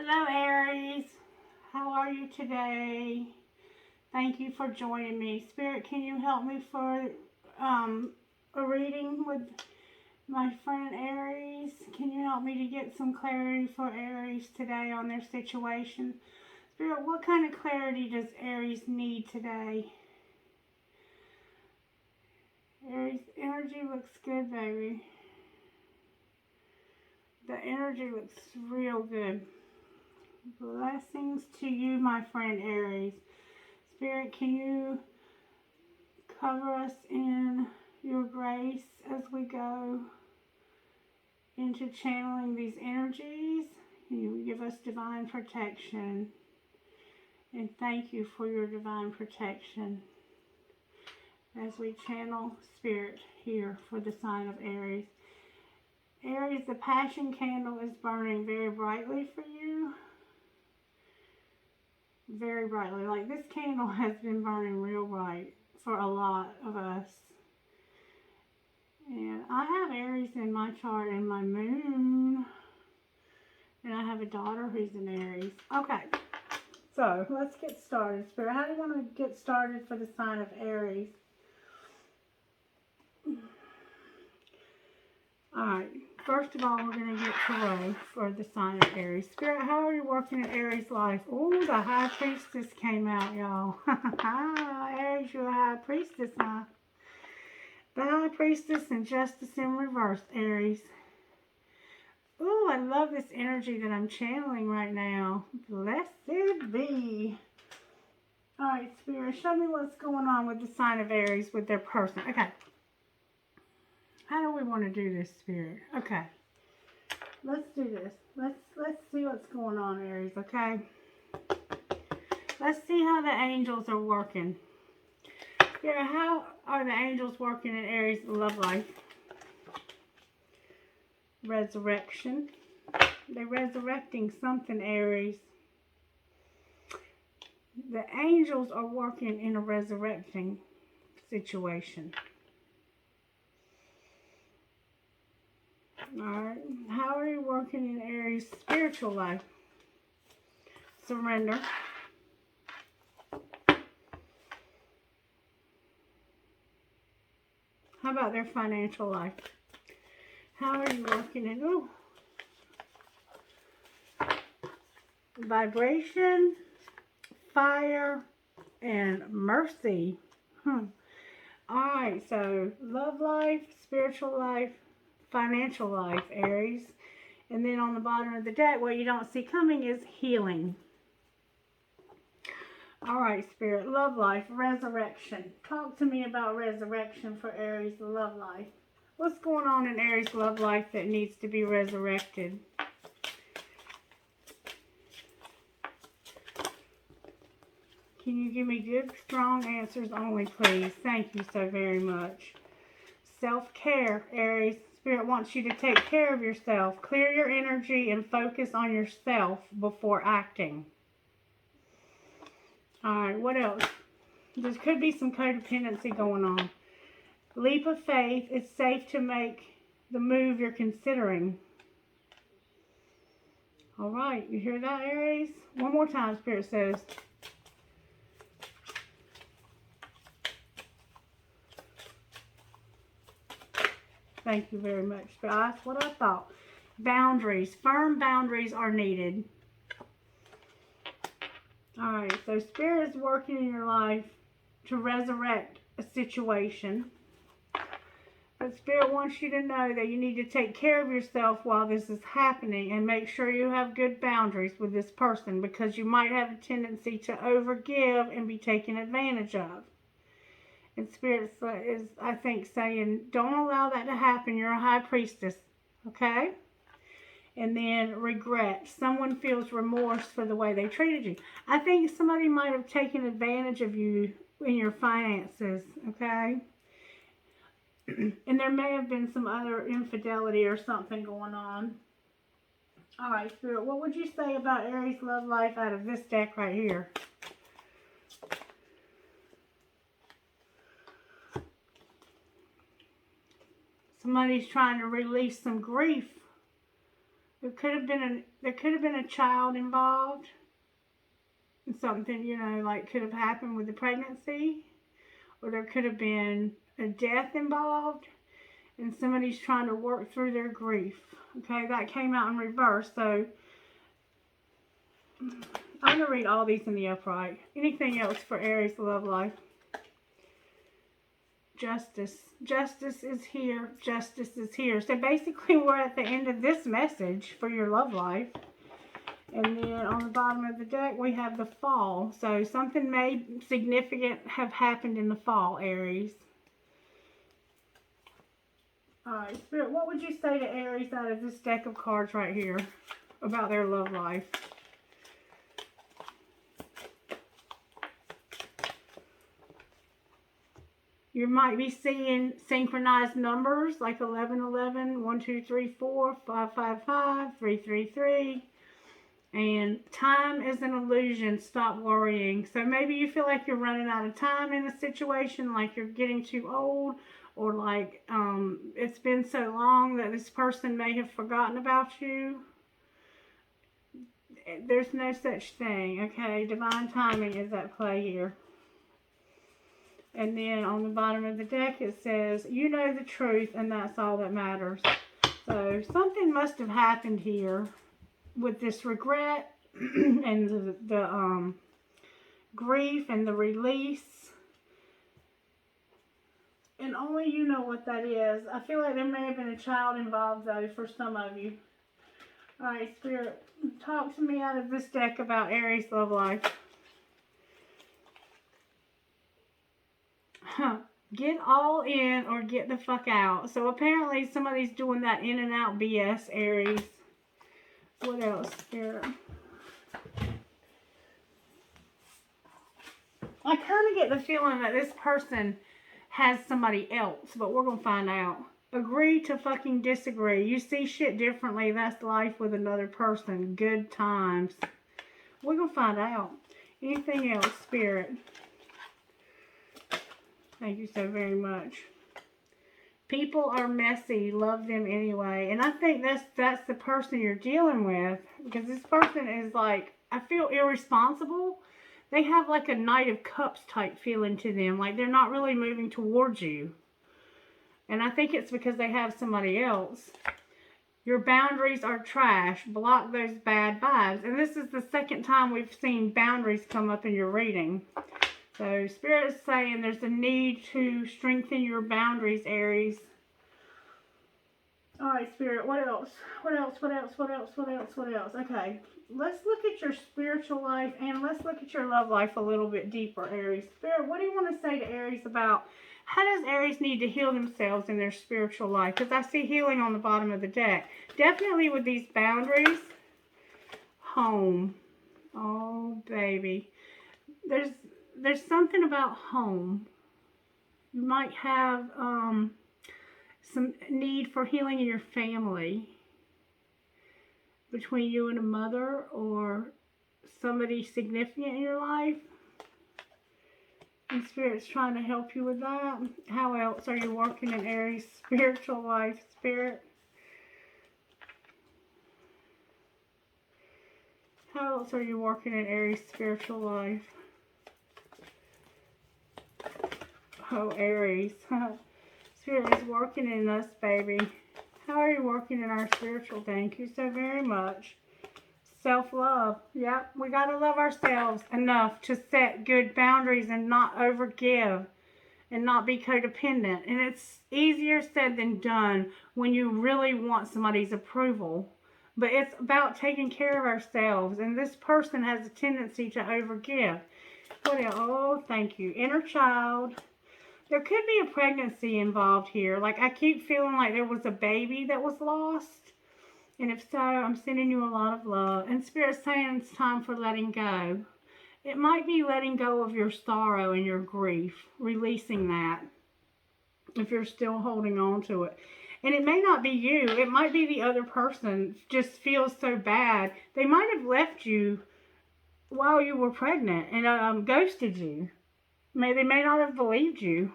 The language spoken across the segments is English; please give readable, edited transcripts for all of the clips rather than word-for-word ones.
Hello Aries, how are you today? Thank you for joining me. Spirit, can you help me for a reading with my friend Aries? Can you help me to get some clarity for Aries today on their situation? Spirit, what kind of clarity does Aries need today? Aries, energy looks good, baby. The energy looks real good. Blessings to you, my friend Aries. Spirit, can you cover us in your grace as we go into channeling these energies? Can you give us divine protection? And thank you for your divine protection as we channel Spirit here for the sign of Aries. Aries, the passion candle is burning very brightly for you. Very brightly. Like this candle has been burning real bright for a lot of us. And I have Aries in my chart and my moon. And I have a daughter who's in Aries. Okay. So let's get started. Spirit, how do you want to get started for the sign of Aries? Alright. First of all, we're going to get tarot for the sign of Aries. Spirit, how are you working in Aries' life? Oh, the High Priestess came out, y'all. Aries, you're a High Priestess, huh? The High Priestess and Justice in reverse, Aries. Oh, I love this energy that I'm channeling right now. Blessed be. Alright, Spirit, show me what's going on with the sign of Aries with their person. Okay. How do we want to do this, Spirit? Okay. Let's do this. Let's see what's going on, Aries, okay? Let's see how the angels are working. Spirit, how are the angels working in Aries' love life? Resurrection. They're resurrecting something, Aries. The angels are working in a resurrecting situation. Alright, how are you working in Aries' spiritual life? Surrender. How about their financial life? How are you working in, vibration, fire, and mercy. Alright, so love life, spiritual life, financial life, Aries. And then on the bottom of the deck, what you don't see coming is healing. Alright, Spirit, love life, resurrection. Talk to me about resurrection for Aries' love life. What's going on in Aries' love life that needs to be resurrected? Can you give me good, strong answers only, please? Thank you so very much. Self-care, Aries. Spirit wants you to take care of yourself. Clear your energy and focus on yourself before acting. Alright, what else? There could be some codependency going on. Leap of faith. It's safe to make the move you're considering. Alright, you hear that, Aries? One more time, Spirit says. Thank you very much. That's what I thought. Boundaries. Firm boundaries are needed. Alright, so Spirit is working in your life to resurrect a situation. But Spirit wants you to know that you need to take care of yourself while this is happening and make sure you have good boundaries with this person, because you might have a tendency to overgive and be taken advantage of. And Spirit is, I think, saying, don't allow that to happen. You're a High Priestess, okay? And then regret. Someone feels remorse for the way they treated you. I think somebody might have taken advantage of you in your finances, okay? And there may have been some other infidelity or something going on. All right, Spirit, what would you say about Aries' love life out of this deck right here? Somebody's trying to release some grief There could have been a child involved. Something, you know, like could have happened with the pregnancy, or there could have been a death involved, and somebody's trying to work through their grief. Okay, that came out in reverse, so I'm going to read all these in the upright. Anything else for Aries love life? Justice. Justice is here. Justice is here. So basically we're at the end of this message for your love life. And then on the bottom of the deck, we have the fall. So something may significant have happened in the fall, Aries. Alright, Spirit, what would you say to Aries out of this deck of cards right here about their love life? You might be seeing synchronized numbers like 1111, 1, 2, 3, 4, 5, 5, 5, 3, 3, 3. And time is an illusion. Stop worrying. So maybe you feel like you're running out of time in a situation, like you're getting too old, or like it's been so long that this person may have forgotten about you. There's no such thing, okay? Divine timing is at play here. And then on the bottom of the deck it says, you know the truth and that's all that matters. So something must have happened here with this regret and the grief and the release. And only you know what that is. I feel like there may have been a child involved though for some of you. Alright, Spirit, talk to me out of this deck about Aries love life. Get all in or get the fuck out. So apparently somebody's doing that in and out BS, Aries. What else, Spirit? I kind of get the feeling that this person has somebody else, but we're going to find out. Agree to fucking disagree. You see shit differently. That's life with another person. Good times. We're going to find out. Anything else, Spirit? Thank you so very much. People are messy. Love them anyway. And I think that's the person you're dealing with. Because this person is like, I feel irresponsible. They have like a Knight of Cups type feeling to them. Like they're not really moving towards you. And I think it's because they have somebody else. Your boundaries are trash. Block those bad vibes. And this is the second time we've seen boundaries come up in your reading. So Spirit is saying there's a need to strengthen your boundaries, Aries. Alright, Spirit, what else? What else? What else? What else? What else? What else? Okay, let's look at your spiritual life and let's look at your love life a little bit deeper, Aries. Spirit, what do you want to say to Aries about how does Aries need to heal themselves in their spiritual life? Because I see healing on the bottom of the deck. Definitely with these boundaries. Home. Oh, baby. There's something about home. You might have some need for healing in your family between you and a mother or somebody significant in your life. And Spirit's trying to help you with that. How else are you working in Aries' spiritual life, Spirit? How else are you working in Aries' spiritual life? Oh, Aries. Spirit is working in us, baby. How are you working in our spiritual? Thank you so very much. Self-love. Yep, we got to love ourselves enough to set good boundaries and not overgive and not be codependent. And it's easier said than done when you really want somebody's approval. But it's about taking care of ourselves. And this person has a tendency to overgive. What else? Oh, thank you. Inner child. There could be a pregnancy involved here. Like, I keep feeling like there was a baby that was lost. And if so, I'm sending you a lot of love. And Spirit's saying it's time for letting go. It might be letting go of your sorrow and your grief. Releasing that. If you're still holding on to it. And it may not be you. It might be the other person just feels so bad. They might have left you while you were pregnant and ghosted you. They may not have believed you.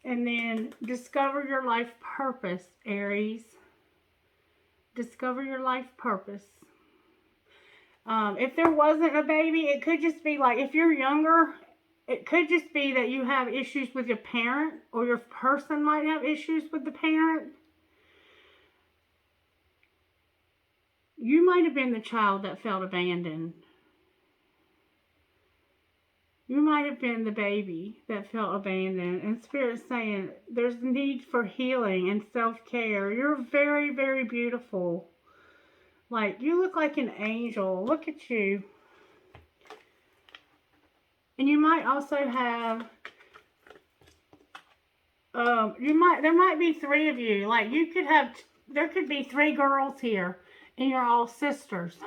And then discover your life purpose, Aries. Discover your life purpose. If there wasn't a baby, it could just be like, if you're younger, it could just be that you have issues with your parent, or your person might have issues with the parent. You might have been the child that felt abandoned. You might have been the baby that felt abandoned. And Spirit's saying there's a need for healing and self-care. You're very, very beautiful. Like, you look like an angel. Look at you. And you might also have, there might be 3 of you. Like, there could be 3 girls here, and you're all sisters.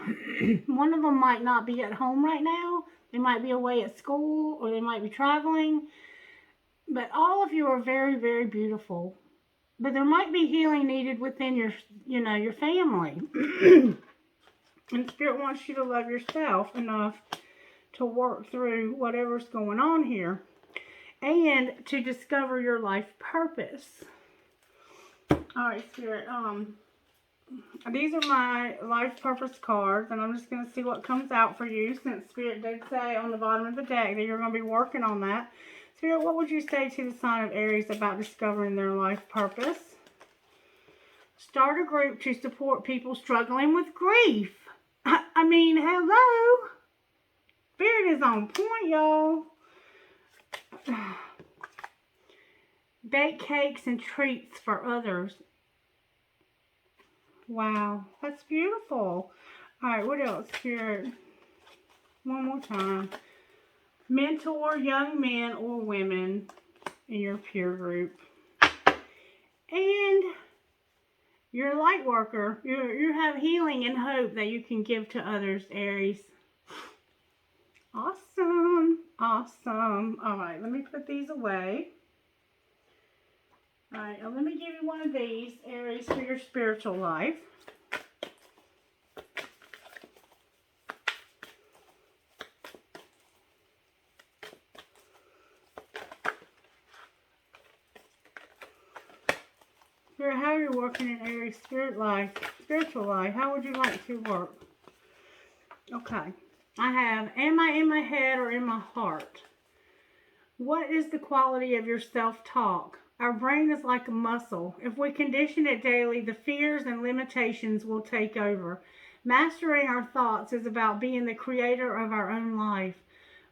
One of them might not be at home right now. They might be away at school, or they might be traveling. But all of you are very, very beautiful. But there might be healing needed within your, your family. And Spirit wants you to love yourself enough to work through whatever's going on here. And to discover your life purpose. Alright, Spirit. These are my life purpose cards, and I'm just going to see what comes out for you, since Spirit did say on the bottom of the deck that you're going to be working on that. Spirit, what would you say to the sign of Aries about discovering their life purpose? Start a group to support people struggling with grief. I mean, hello. Spirit is on point, y'all. Bake cakes and treats for others. Wow, that's beautiful. Alright, what else here? One more time. Mentor young men or women in your peer group. And you're a light worker. You have healing and hope that you can give to others, Aries. Awesome. Awesome. Alright, let me put these away. Alright, let me give you one of these, Aries, for your spiritual life. Spirit, how are you working in Aries spiritual life? How would you like to work? Okay. I have, am I in my head or in my heart? What is the quality of your self-talk? Our brain is like a muscle. If we condition it daily, the fears and limitations will take over. Mastering our thoughts is about being the creator of our own life.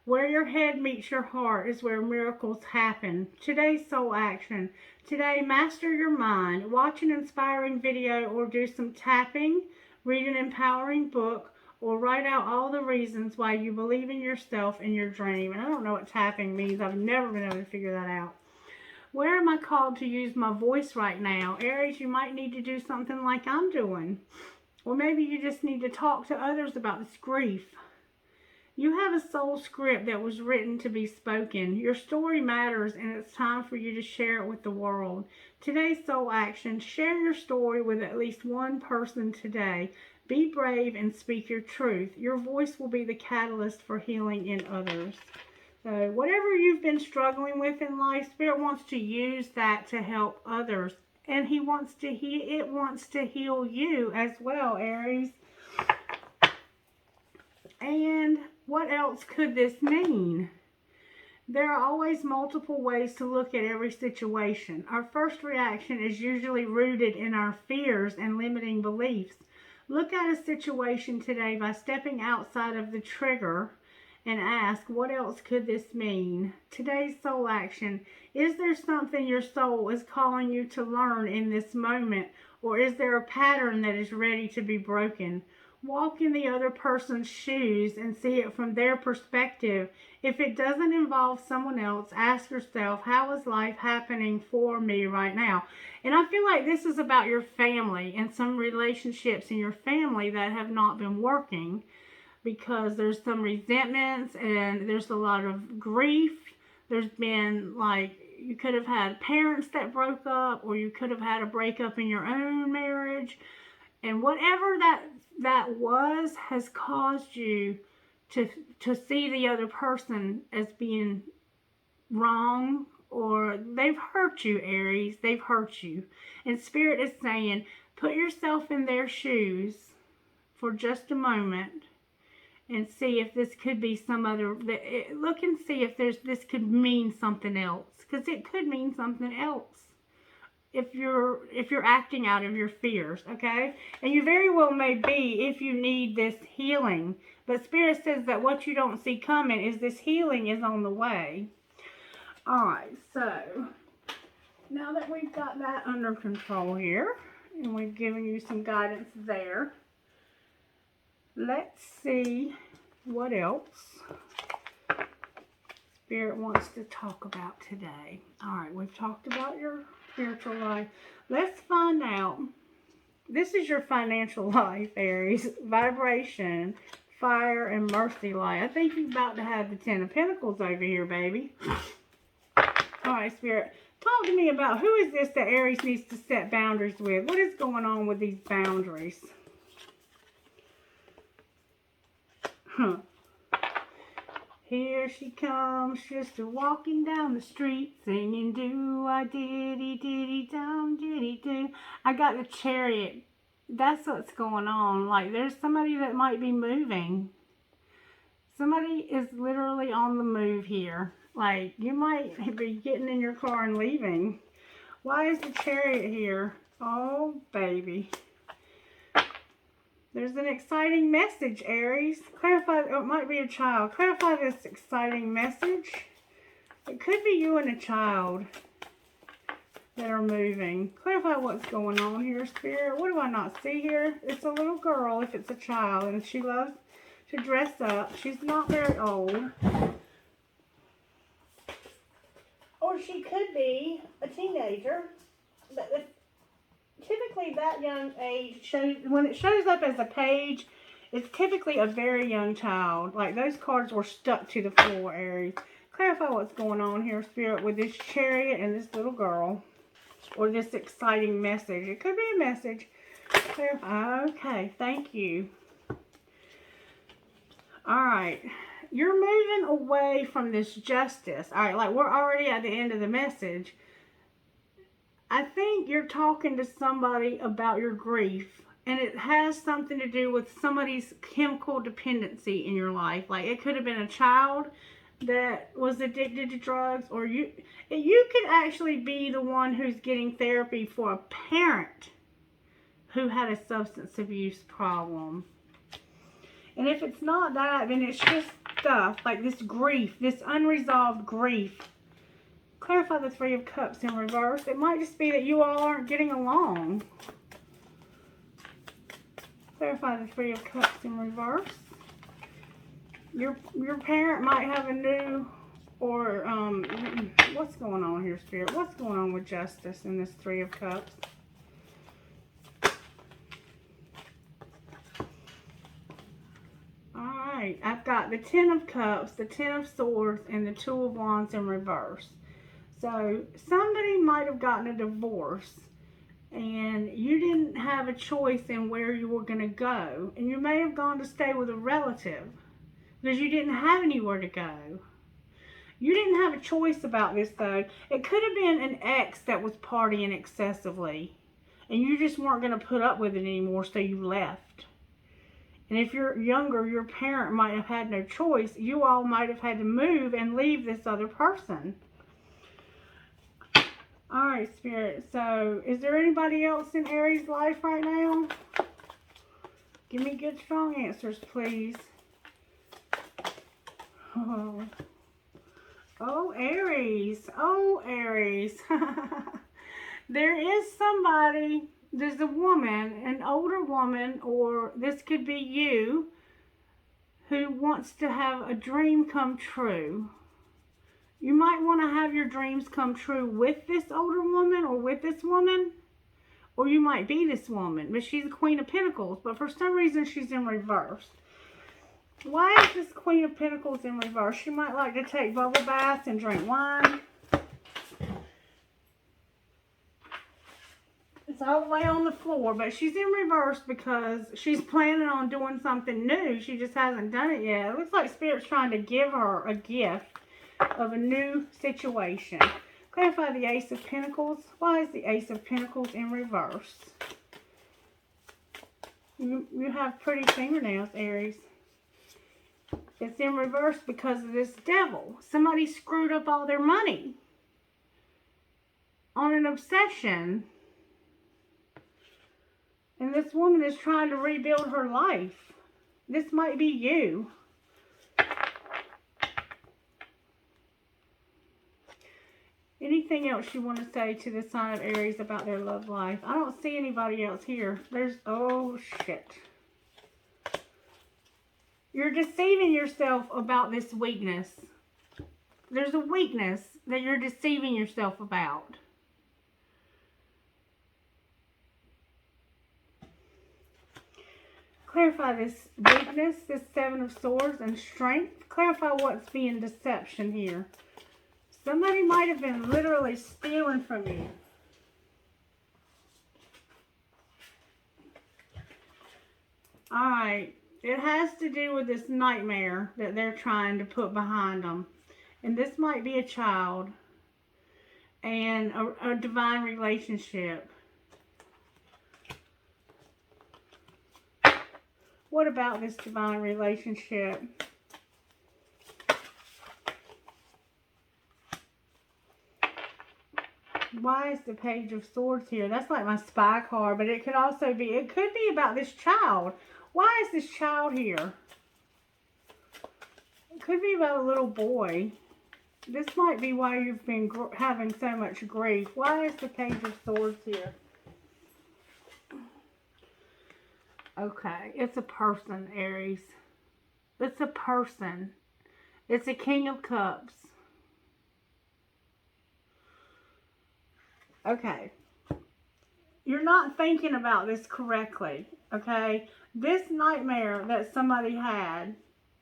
Where your head meets your heart is where miracles happen. Today's soul action. Today, master your mind. Watch an inspiring video or do some tapping. Read an empowering book. Or write out all the reasons why you believe in yourself and your dream. And I don't know what tapping means. I've never been able to figure that out. Where am I called to use my voice right now? Aries, you might need to do something like I'm doing. Or maybe you just need to talk to others about this grief. You have a soul script that was written to be spoken. Your story matters, and it's time for you to share it with the world. Today's soul action, share your story with at least one person today. Be brave and speak your truth. Your voice will be the catalyst for healing in others. So whatever you've been struggling with in life, Spirit wants to use that to help others. And it wants to heal you as well, Aries. And what else could this mean? There are always multiple ways to look at every situation. Our first reaction is usually rooted in our fears and limiting beliefs. Look at a situation today by stepping outside of the trigger and ask, what else could this mean? Today's soul action. Is there something your soul is calling you to learn in this moment? Or is there a pattern that is ready to be broken? Walk in the other person's shoes and see it from their perspective. If it doesn't involve someone else, ask yourself, how is life happening for me right now? And I feel like this is about your family and some relationships in your family that have not been working, because there's some resentments and there's a lot of grief. There's been, like, you could have had parents that broke up, or you could have had a breakup in your own marriage. And whatever that was has caused you to see the other person as being wrong, or they've hurt you, Aries. They've hurt you. And Spirit is saying, Put yourself in their shoes for just a moment and see if this could be some other, look and see if this could mean something else, because it could mean something else if you're acting out of your fears, okay? And you very well may be if you need this healing, but Spirit says that what you don't see coming is this healing is on the way. All right, so now that we've got that under control here, and we've given you some guidance there, let's see what else Spirit wants to talk about today. All right, we've talked about your spiritual life. Let's find out. This is your financial life, Aries. Vibration, fire, and mercy light. I think you're about to have the 10 of Pentacles over here, baby. All right, Spirit. Talk to me about who is this that Aries needs to set boundaries with? What is going on with these boundaries? Here she comes, just walking down the street, singing do-I-diddy-diddy-dum, diddy-do. I got the Chariot. That's what's going on. Like, there's somebody that might be moving. Somebody is literally on the move here. Like, you might be getting in your car and leaving. Why is the Chariot here? Oh, baby. There's an exciting message, Aries. Clarify, oh, it might be a child. Clarify this exciting message. It could be you and a child that are moving. Clarify what's going on here, Spirit. What do I not see here? It's a little girl if it's a child, and she loves to dress up. She's not very old. Or she could be a teenager. But typically that young age, when it shows up as a page, it's typically a very young child. Like, those cards were stuck to the floor, Aries. Clarify what's going on here, Spirit, with this Chariot and this little girl. Or this exciting message. It could be a message. Clarify. Okay, thank you. Alright. You're moving away from this justice. Alright, like, we're already at the end of the message. I think you're talking to somebody about your grief, and it has something to do with somebody's chemical dependency in your life. Like, it could have been a child that was addicted to drugs, or you could actually be the one who's getting therapy for a parent who had a substance abuse problem. And if it's not that, then it's just stuff like this grief, this unresolved grief. Clarify the Three of Cups in reverse. It might just be that you all aren't getting along. Clarify the Three of Cups in reverse. Your parent might have a new, or what's going on here, Spirit? What's going on with justice in this Three of Cups? Alright, I've got the 10 of Cups, the 10 of Swords, and the 2 of Wands in reverse. So, somebody might have gotten a divorce, and you didn't have a choice in where you were going to go. And you may have gone to stay with a relative, because you didn't have anywhere to go. You didn't have a choice about this, though. It could have been an ex that was partying excessively, and you just weren't going to put up with it anymore, so you left. And if you're younger, your parent might have had no choice. You all might have had to move and leave this other person. Alright, Spirit. So, is there anybody else in Aries' life right now? Give me good, strong answers, please. Oh, Aries. Oh, Aries. There is somebody, there's a woman, an older woman, or this could be you, who wants to have a dream come true. You might want to have your dreams come true with this older woman or with this woman. Or you might be this woman, but she's the Queen of Pentacles, but for some reason she's in reverse. Why is this Queen of Pentacles in reverse? She might like to take bubble baths and drink wine. It's all the way on the floor, but she's in reverse because she's planning on doing something new. She just hasn't done it yet. It looks like Spirit's trying to give her a gift of a new situation. Clarify the Ace of Pentacles. Why is the Ace of Pentacles in reverse? You have pretty fingernails, Aries. It's in reverse because of this devil. Somebody screwed up all their money on an obsession. And this woman is trying to rebuild her life. This might be you. Anything else you want to say to the sign of Aries about their love life? I don't see anybody else here. Oh shit. You're deceiving yourself about this weakness. There's a weakness that you're deceiving yourself about. Clarify this weakness, this Seven of Swords, and strength. Clarify what's being deception here. Somebody might have been literally stealing from you. Alright. It has to do with this nightmare that they're trying to put behind them. And this might be a child. And a divine relationship. What about this divine relationship? Why is the Page of Swords here? That's like my spy card, but it could also be, it could be about this child. Why is this child here? It could be about a little boy. This might be why you've been having so much grief. Why is the Page of Swords here? Okay, it's a person, Aries. It's a person. It's a King of Cups. Okay. You're not thinking about this correctly, okay? This nightmare that somebody had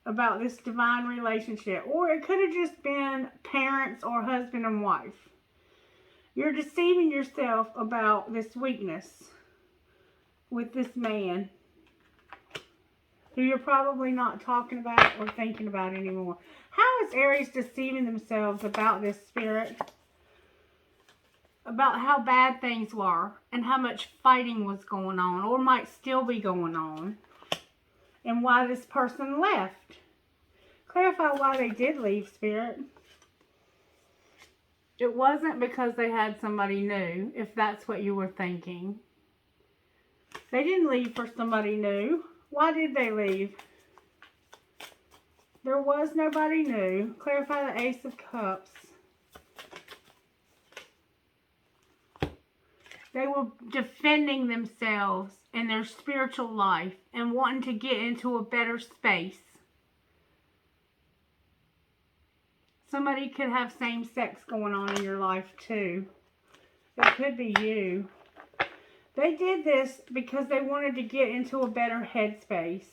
about this divine relationship, or it could have just been parents or husband and wife. You're deceiving yourself about this weakness with this man who you're probably not talking about or thinking about anymore. How is Aries deceiving themselves about this spirit? About how bad things were and how much fighting was going on or might still be going on, and why this person left. Clarify why they did leave, Spirit. It wasn't because they had somebody new, if that's what you were thinking. They didn't leave for somebody new. Why did they leave? There was nobody new. Clarify the Ace of Cups. They were defending themselves in their spiritual life and wanting to get into a better space. Somebody could have same sex going on in your life too. It could be you. They did this because they wanted to get into a better headspace.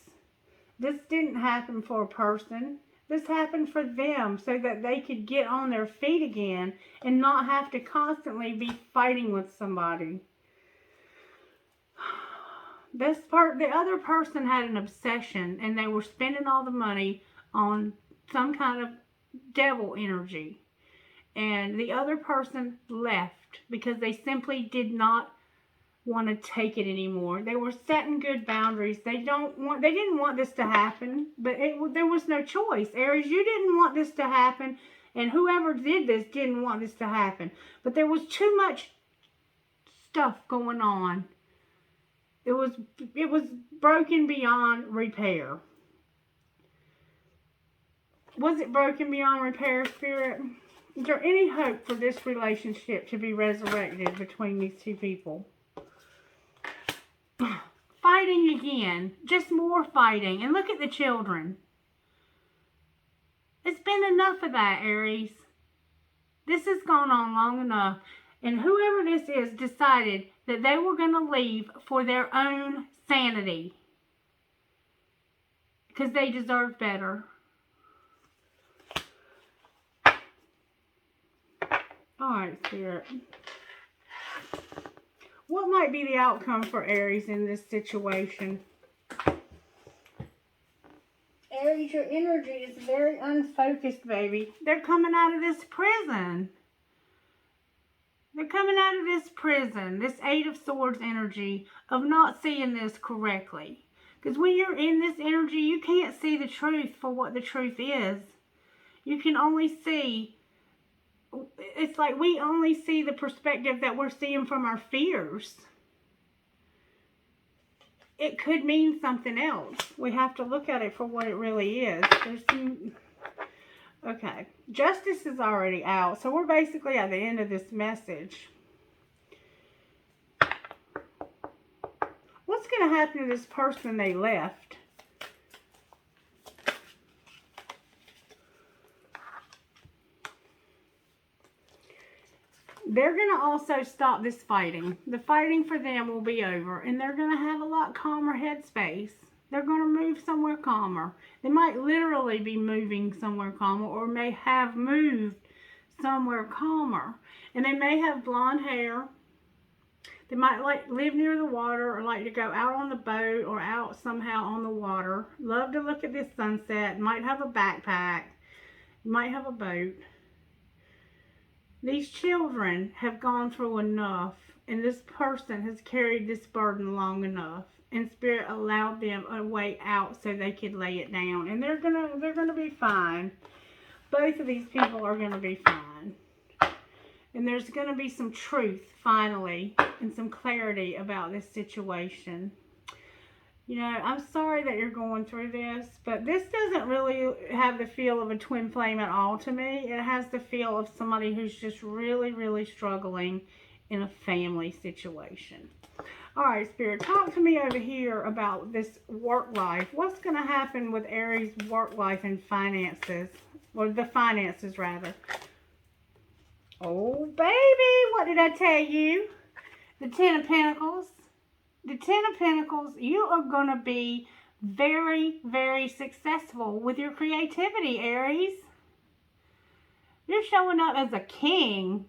This didn't happen for a person. This happened for them so that they could get on their feet again and not have to constantly be fighting with somebody. The other person had an obsession and they were spending all the money on some kind of devil energy. And the other person left because they simply did not want to take it anymore. They were setting good boundaries. They didn't want this to happen, but there was no choice. Aries, you didn't want this to happen, and whoever did this didn't want this to happen. But there was too much stuff going on. It was broken beyond repair. Was it broken beyond repair, Spirit? Is there any hope for this relationship to be resurrected between these two people? Fighting again. Just more fighting. And look at the children. It's been enough of that, Aries. This has gone on long enough. And whoever this is decided that they were going to leave for their own sanity. Because they deserve better. Alright, Spirit. What might be the outcome for Aries in this situation? Aries, your energy is very unfocused, baby. They're coming out of this prison. They're coming out of this prison, this Eight of Swords energy of not seeing this correctly. Because when you're in this energy, you can't see the truth for what the truth is. You can only see, it's like we only see the perspective that we're seeing from our fears. It could mean something else. We have to look at it for what it really is. There's some... Okay, justice is already out, so we're basically at the end of this message. What's going to happen to this person they left? They're going to also stop this fighting. The fighting for them will be over, and they're going to have a lot calmer headspace. They're going to move somewhere calmer. They might literally be moving somewhere calmer, or may have moved somewhere calmer. And they may have blonde hair. They might live near the water, or like to go out on the boat or out somehow on the water. Love to look at this sunset. Might have a backpack. Might have a boat. These children have gone through enough, and this person has carried this burden long enough. And Spirit allowed them a way out so they could lay it down. And they're gonna be fine. Both of these people are gonna be fine. And there's gonna be some truth finally and some clarity about this situation. You know, I'm sorry that you're going through this, but this doesn't really have the feel of a twin flame at all to me. It has the feel of somebody who's just really, really struggling in a family situation. All right, Spirit, talk to me over here about this work life. What's going to happen with Aries' work life and finances? Or the finances, rather. Oh, baby, what did I tell you? The Ten of Pentacles. The Ten of Pentacles, you are going to be very, very successful with your creativity, Aries. You're showing up as a king.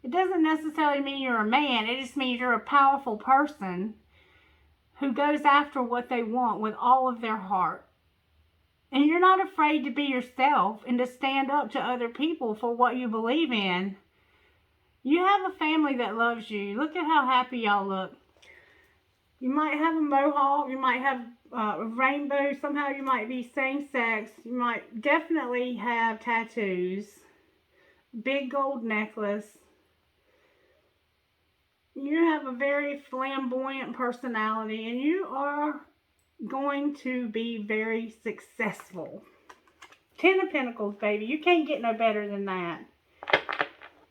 It doesn't necessarily mean you're a man. It just means you're a powerful person who goes after what they want with all of their heart. And you're not afraid to be yourself and to stand up to other people for what you believe in. You have a family that loves you. Look at how happy y'all look. You might have a mohawk. You might have a rainbow. Somehow you might be same-sex. You might definitely have tattoos. Big gold necklace. You have a very flamboyant personality, and you are going to be very successful. Ten of Pentacles, baby. You can't get no better than that.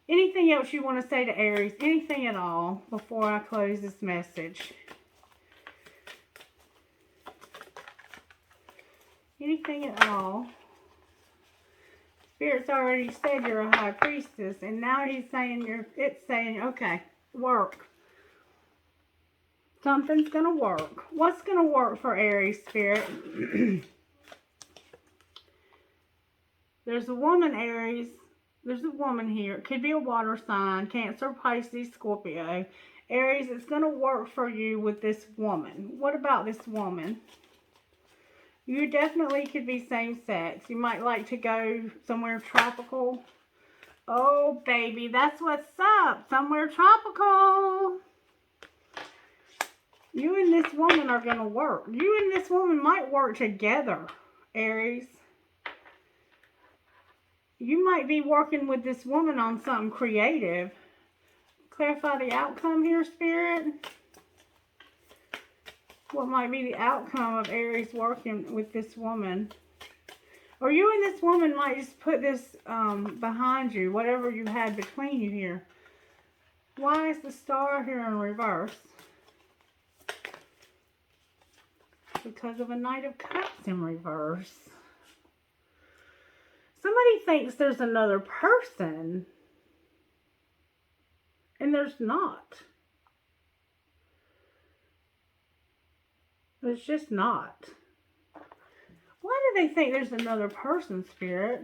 Anything else you want to say to Aries? Anything at all before I close this message? Anything at all? Spirit's already said you're a high priestess, and now he's saying it's saying, okay, work. Something's going to work. What's going to work for Aries, Spirit? There's a woman, Aries. There's a woman here. It could be a water sign. Cancer, Pisces, Scorpio. Aries, it's going to work for you with this woman. What about this woman? You definitely could be same-sex. You might like to go somewhere tropical. Oh, baby, that's what's up. Somewhere tropical. You and this woman are going to work. You and this woman might work together, Aries. You might be working with this woman on something creative. Clarify the outcome here, Spirit. What might be the outcome of Aries working with this woman? Or you and this woman might just put this behind you, whatever you had between you here. Why is the star here in reverse? Because of a Knight of Cups in reverse. Somebody thinks there's another person, and there's not. There's just not. Why do they think there's another person, Spirit?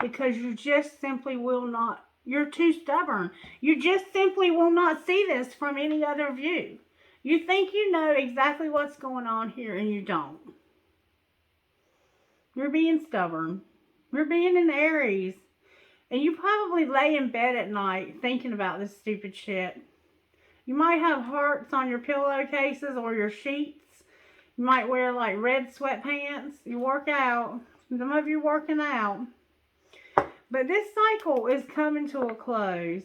Because you just simply will not. You're too stubborn. You just simply will not see this from any other view. You think you know exactly what's going on here, and you don't. You're being stubborn. You're being an Aries. And you probably lay in bed at night thinking about this stupid shit. You might have hearts on your pillowcases or your sheets. You might wear like red sweatpants. You work out. Some of you working out. But this cycle is coming to a close.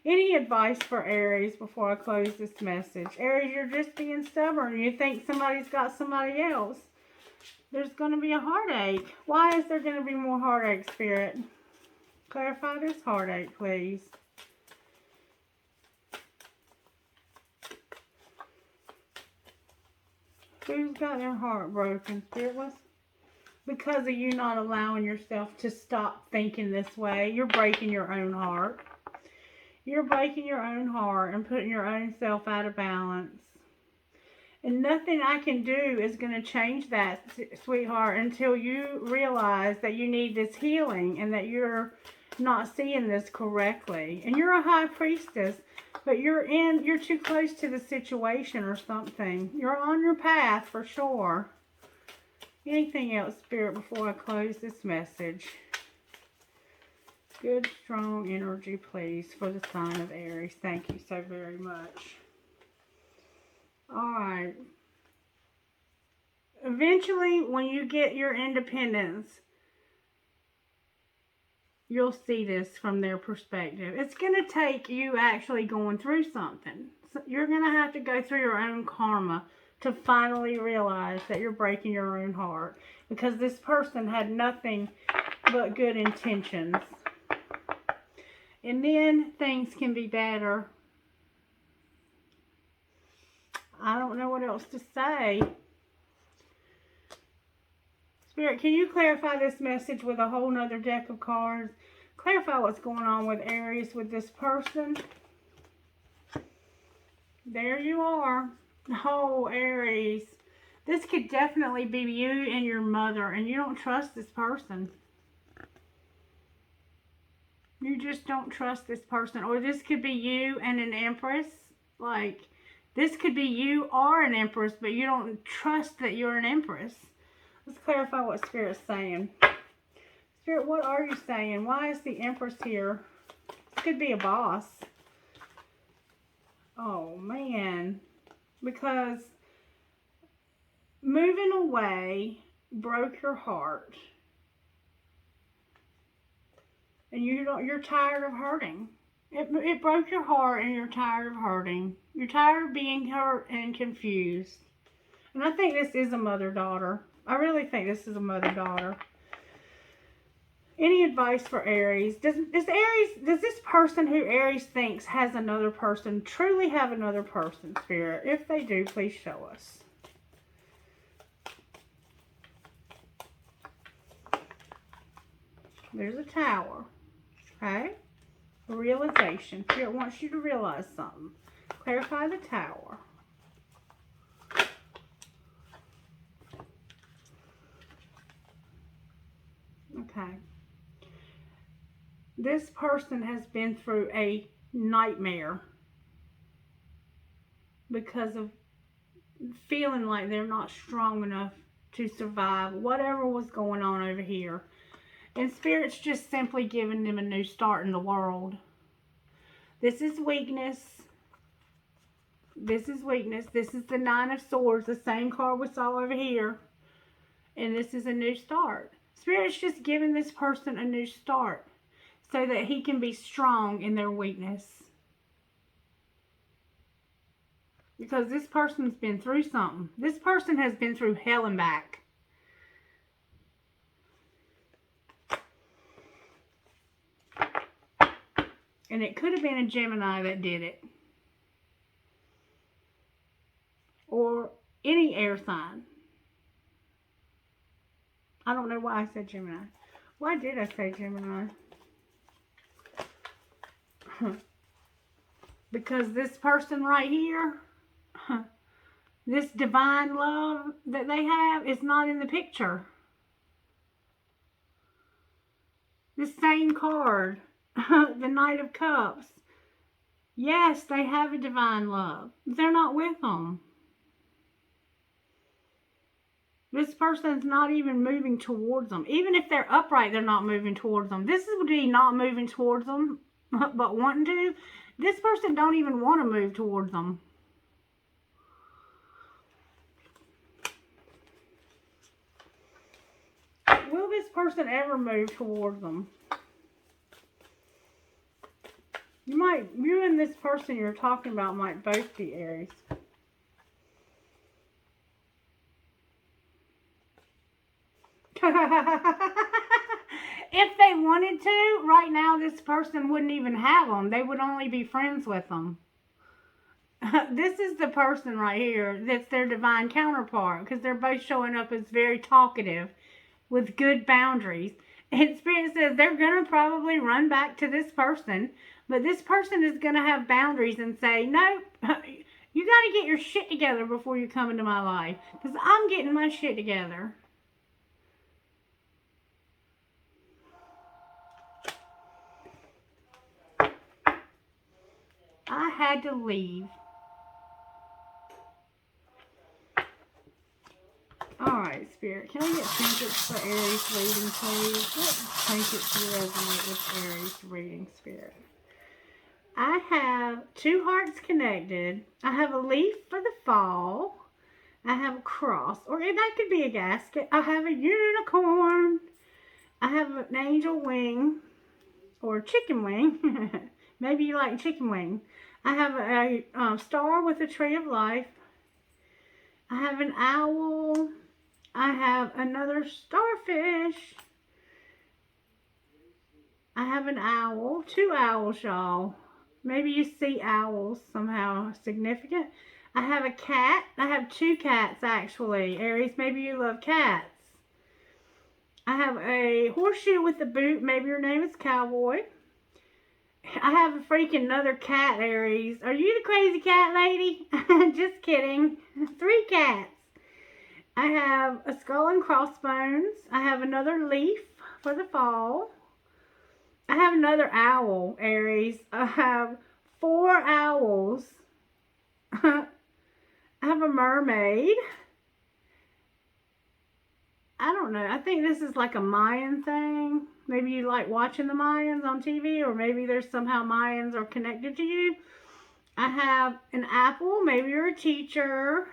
Any advice for Aries before I close this message? Aries, you're just being stubborn. You think somebody's got somebody else. There's going to be a heartache. Why is there going to be more heartache, Spirit? Clarify this heartache, please. Who's got their heart broken? Spirit, what's because of you not allowing yourself to stop thinking this way? You're breaking your own heart. You're breaking your own heart and putting your own self out of balance. And nothing I can do is going to change that, sweetheart, until you realize that you need this healing and that you're not seeing this correctly. And you're a high priestess, but you're too close to the situation or something. You're on your path for sure. Anything else, Spirit, before I close this message? Good, strong energy, please, for the sign of Aries. Thank you so very much. Alright. Eventually, when you get your independence, you'll see this from their perspective. It's going to take you actually going through something. So you're going to have to go through your own karma to finally realize that you're breaking your own heart. Because this person had nothing but good intentions. And then things can be better. I don't know what else to say. Spirit, can you clarify this message with a whole nother deck of cards? Clarify what's going on with Aries with this person. There you are. Oh, Aries. This could definitely be you and your mother, and you don't trust this person. You just don't trust this person. Or this could be you and an Empress. Like, this could be you or an Empress, but you don't trust that you're an Empress. Let's clarify what Spirit's saying. Spirit, what are you saying? Why is the Empress here? This could be a boss. Oh, man. Because moving away broke your heart. And you're tired of hurting. It broke your heart and you're tired of hurting. You're tired of being hurt and confused. And I think this is a mother-daughter. I really think this is a mother-daughter. Any advice for Aries? Does this person who Aries thinks has another person truly have another person, Spirit? If they do, please show us. There's a Tower. Okay? A realization. Spirit wants you to realize something. Clarify the Tower. Okay. This person has been through a nightmare because of feeling like they're not strong enough to survive whatever was going on over here. And Spirit's just simply giving them a new start in the world. This is weakness. This is weakness. This is the Nine of Swords, the same card we saw over here. And this is a new start. Spirit's just giving this person a new start so that he can be strong in their weakness. Because this person's been through something. This person has been through hell and back. And it could have been a Gemini that did it. Or any air sign. I don't know why I said Gemini. Why did I say Gemini? Because this person right here, this divine love that they have is not in the picture. This same card, the Knight of Cups. Yes, they have a divine love. They're not with them. This person's not even moving towards them. Even if they're upright, they're not moving towards them. This would be not moving towards them, but wanting to. This person don't even want to move towards them. Will this person ever move towards them? You and this person you're talking about might both be Aries. If they wanted to, right now this person wouldn't even have them. They would only be friends with them. This is the person right here that's their divine counterpart, because they're both showing up as very talkative with good boundaries. And Spirit says they're going to probably run back to this person, but this person is going to have boundaries and say, nope, you got to get your shit together before you come into my life, because I'm getting my shit together. I had to leave. Alright, Spirit, can I get trinkets for Aries reading, please? What trinkets do resonate with Aries reading, Spirit? I have 2 hearts connected. I have a leaf for the fall. I have a cross, or that could be a gasket. I have a unicorn. I have an angel wing, or chicken wing. Maybe you like chicken wing. I have a star with a tree of life. I have an owl. I have another starfish. I have an owl. 2 owls, y'all. Maybe you see owls somehow significant. I have a cat. I have 2 cats, actually. Aries, maybe you love cats. I have a horseshoe with a boot. Maybe your name is Cowboy. I have a freaking another cat, Aries. Are you the crazy cat lady? Just kidding. 3 cats. I have a skull and crossbones. I have another leaf for the fall. I have another owl, Aries. I have 4 owls. I have a mermaid. I don't know. I think this is like a Mayan thing. Maybe you like watching the Mayans on TV, or maybe there's somehow Mayans are connected to you. I have an apple. Maybe you're a teacher.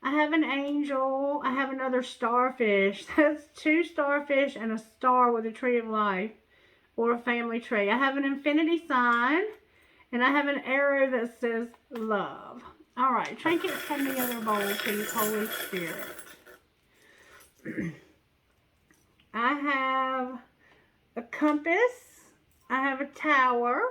I have an angel. I have another starfish. That's 2 starfish and a star with a tree of life, or a family tree. I have an infinity sign, and I have an arrow that says love. All right, trinkets from the other bowl, please, Holy Spirit. I have a compass. I have a tower.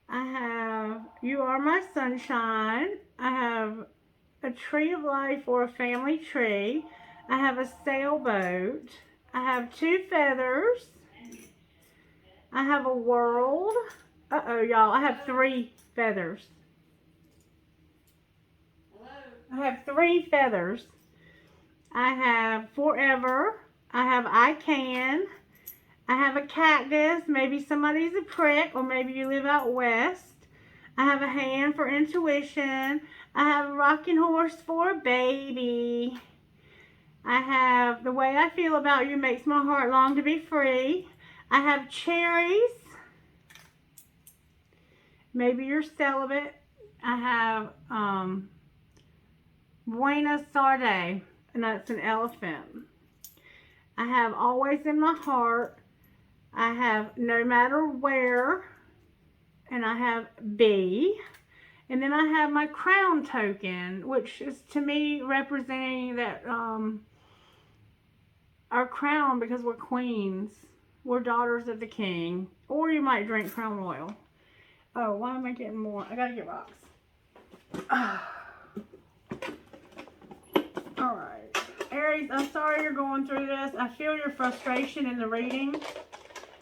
I have You Are My Sunshine. I have a tree of life, or a family tree. I have a sailboat. I have 2 feathers. I have a world. Uh-oh, y'all. I have 3 feathers. I have 3 feathers. I have forever. I have I can. I have a cactus. Maybe somebody's a prick, or maybe you live out west. I have a hand for intuition. I have a rocking horse for a baby. I have the way I feel about you makes my heart long to be free. I have cherries. Maybe you're celibate. I have Buena Sarde, and that's an elephant. I have always in my heart. I have no matter where, and I have B. And then I have my crown token, which is to me representing that our crown, because we're queens. We're daughters of the king. Or you might drink crown royal. Oh, why am I getting more? I gotta get rocks. Alright. Aries, I'm sorry you're going through this. I feel your frustration in the reading.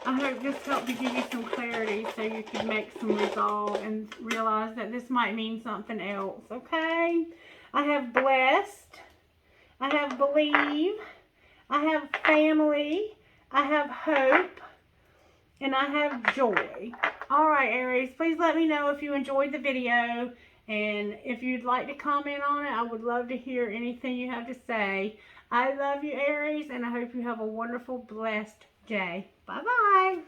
I hope this helped to give you some clarity so you can make some resolve and realize that this might mean something else, okay? I have blessed. I have believe. I have family. I have hope. and I have joy. Alright, Aries, please let me know if you enjoyed the video. And if you'd like to comment on it, I would love to hear anything you have to say. I love you, Aries, and I hope you have a wonderful, blessed day. Bye-bye.